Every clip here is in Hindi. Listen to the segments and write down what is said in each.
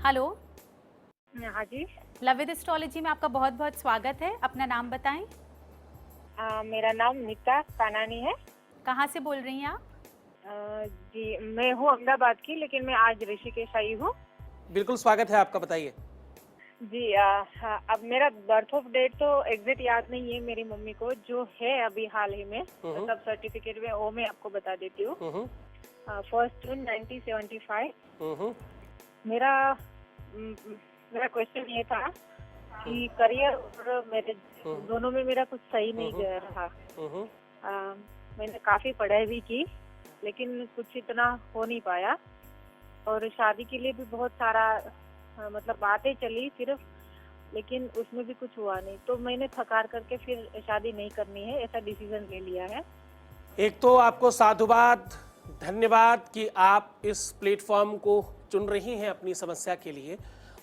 हेलो। हाँ जी। लव विद एस्ट्रोलॉजी में आपका बहुत बहुत स्वागत है। अपना नाम बताएं। मेरा नाम नीता कानानी है। कहाँ से बोल रही हैं आप? जी, मैं हूँ अहमदाबाद की, लेकिन मैं आज ऋषिकेश आई हूँ। बिल्कुल स्वागत है आपका, बताइए। जी, हाँ, अब मेरा बर्थ ऑफ डेट तो एग्जैक्ट याद नहीं है मेरी मम्मी को, जो है अभी हाल ही में, मतलब सर्टिफिकेट में, वो मैं आपको बता देती हूँ। 1 जून 1975। मेरा मेरा क्वेश्चन ये था कि करियर और मैरिज दोनों में मेरा कुछ सही नहीं गया रहा। मैंने काफी पढ़ाई भी की, लेकिन कुछ इतना हो नहीं पाया, और शादी के लिए भी बहुत सारा मतलब बातें चली सिर्फ, लेकिन उसमें भी कुछ हुआ नहीं। तो मैंने थकार करके फिर शादी नहीं करनी है, ऐसा डिसीजन ले लिया है। एक तो आपको साधुवाद, धन्यवाद कि आप इस प्लेटफॉर्म को चुन रही हैं अपनी समस्या के लिए।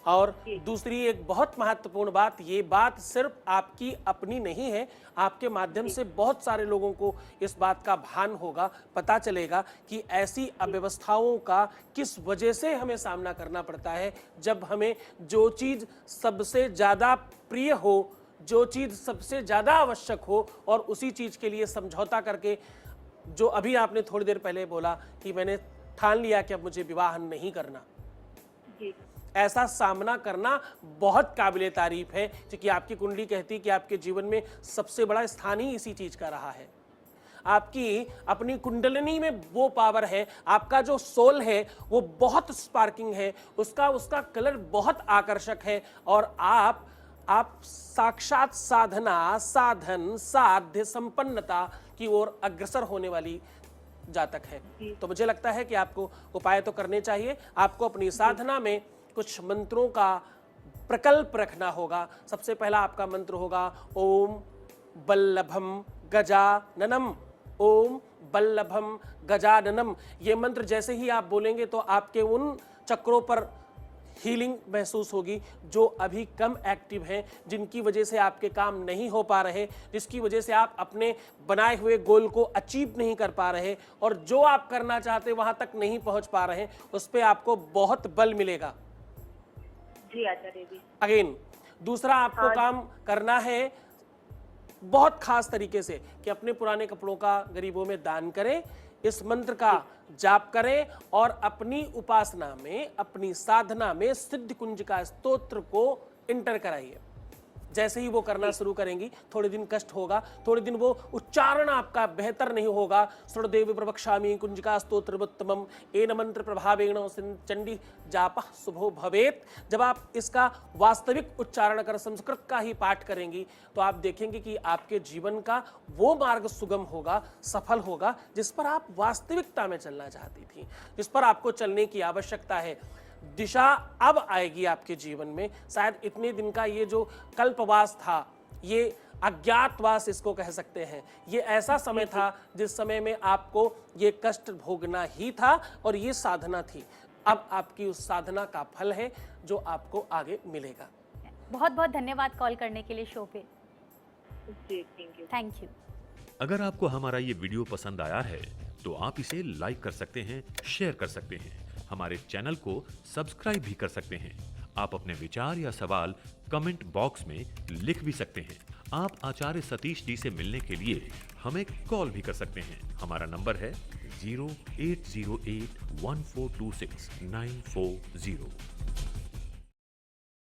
और दूसरी एक बहुत महत्वपूर्ण बात, ये बात सिर्फ आपकी अपनी नहीं है, आपके माध्यम से बहुत सारे लोगों को इस बात का भान होगा, पता चलेगा कि ऐसी अव्यवस्थाओं का किस वजह से हमें सामना करना पड़ता है, जब हमें जो चीज़ सबसे ज़्यादा प्रिय हो, जो चीज़ सबसे ज़्यादा आवश्यक हो, और उसी चीज़ के लिए समझौता करके, जो अभी आपने थोड़ी देर पहले बोला कि मैंने ठान लिया कि अब मुझे विवाह नहीं करना, जी। ऐसा सामना करना बहुत काबिले तारीफ है, क्योंकि आपकी कुंडली कहती है कि आपके जीवन में सबसे बड़ा स्थान ही इसी चीज का रहा है। आपकी अपनी कुंडलिनी में वो पावर है, आपका जो सोल है वो बहुत स्पार्किंग है, उसका कलर बहुत आकर्षक है, और आप साक्षात साधना, साधन, साध्य, संपन्नता की ओर अग्रसर होने वाली जातक है। तो मुझे लगता है कि आपको उपाय तो करने चाहिए। आपको अपनी साधना में कुछ मंत्रों का प्रकल्प रखना होगा। सबसे पहला आपका मंत्र होगा ओम बल्लभम गजाननम, ओम बल्लभम गजाननम। ये मंत्र जैसे ही आप बोलेंगे तो आपके उन चक्रों पर हीलिंग महसूस होगी जो अभी कम एक्टिव हैं, जिनकी वजह से आपके काम नहीं हो पा रहे, जिसकी वजह से आप अपने बनाए हुए गोल को अचीव नहीं कर पा रहे, और जो आप करना चाहते वहां तक नहीं पहुंच पा रहे, उस पर आपको बहुत बल मिलेगा। जी आचार्य जी। अगेन दूसरा आपको काम करना है बहुत खास तरीके से कि अपने पुराने कपड़ों का गरीबों में दान करें, इस मंत्र का जाप करें, और अपनी उपासना में, अपनी साधना में सिद्ध कुंज का स्तोत्र को इंटर कराइए। जैसे ही वो करना शुरू करेंगी, थोड़े दिन कष्ट होगा, थोड़े दिन वो उच्चारण आपका बेहतर नहीं होगा। सुरदेव प्रवक्ष्यामि कुंजिका स्तोत्रमुत्तमम एन मंत्र प्रभावेण चंडी जापः शुभो भवेत। जब आप इसका वास्तविक उच्चारण कर संस्कृत का ही पाठ करेंगी, तो आप देखेंगे कि आपके जीवन का वो मार्ग सुगम होगा, सफल होगा, जिस पर आप वास्तविकता में चलना चाहती थी, जिस पर आपको चलने की आवश्यकता है। दिशा अब आएगी आपके जीवन में। शायद इतने दिन का ये जो कल्पवास था, ये अज्ञातवास इसको कह सकते हैं, ये ऐसा समय था जिस समय में आपको ये कष्ट भोगना ही था, और ये साधना थी। अब आपकी उस साधना का फल है जो आपको आगे मिलेगा। बहुत बहुत धन्यवाद कॉल करने के लिए शो पे। जी, थैंक यू। Thank you. अगर आपको हमारा ये वीडियो पसंद आया है तो आप इसे लाइक कर सकते हैं, शेयर कर सकते हैं, हमारे चैनल को सब्सक्राइब भी कर सकते हैं। आप अपने विचार या सवाल कमेंट बॉक्स में लिख भी सकते हैं। आप आचार्य सतीश जी से मिलने के लिए हमें कॉल भी कर सकते हैं। हमारा नंबर है 0808 1426 940।